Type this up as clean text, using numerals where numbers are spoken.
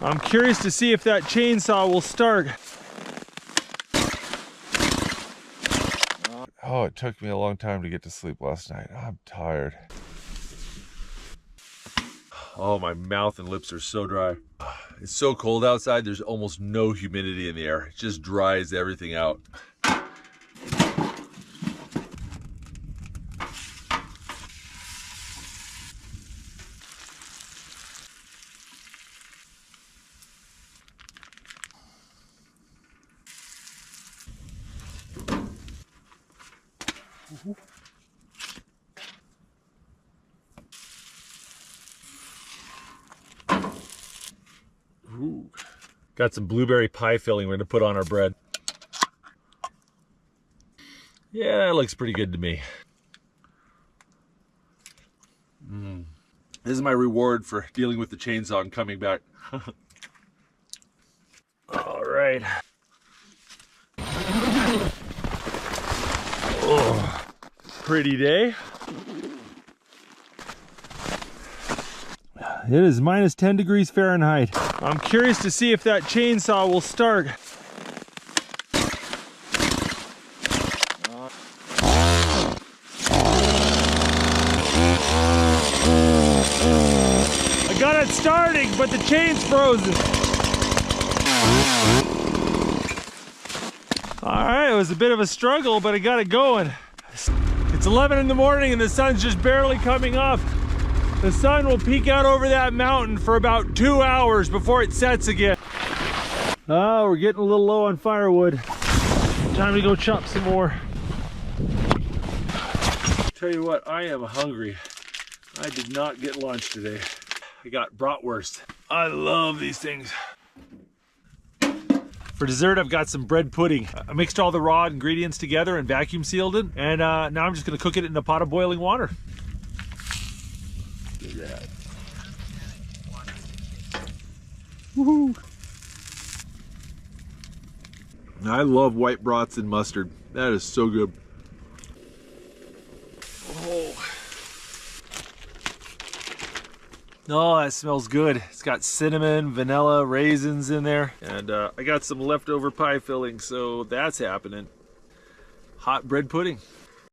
I'm curious to see if that chainsaw will start. Oh, it took me a long time to get to sleep last night. I'm tired. Oh, my mouth and lips are so dry. It's so cold outside, there's almost no humidity in the air. It just dries everything out. Ooh. Got some blueberry pie filling we're gonna put on our bread. Yeah, that looks pretty good to me. This is my reward for dealing with the chainsaw and coming back. All right. Oh, pretty day. It is minus 10 degrees Fahrenheit. I'm curious to see if that chainsaw will start. I got it starting, but the chain's frozen. All right, it was a bit of a struggle, but I got it going. It's 11 in the morning and the sun's just barely coming up. The sun will peek out over that mountain for about 2 hours before it sets again. Oh, we're getting a little low on firewood. Time to go chop some more. Tell you what, I am hungry. I did not get lunch today. I got bratwurst. I love these things. For dessert, I've got some bread pudding. I mixed all the raw ingredients together and vacuum sealed it. And now I'm just gonna cook it in a pot of boiling water. Woohoo! I love white brats and mustard. That is so good. Oh, that smells good. It's got cinnamon, vanilla, raisins in there. And I got some leftover pie filling, so that's happening. Hot bread pudding.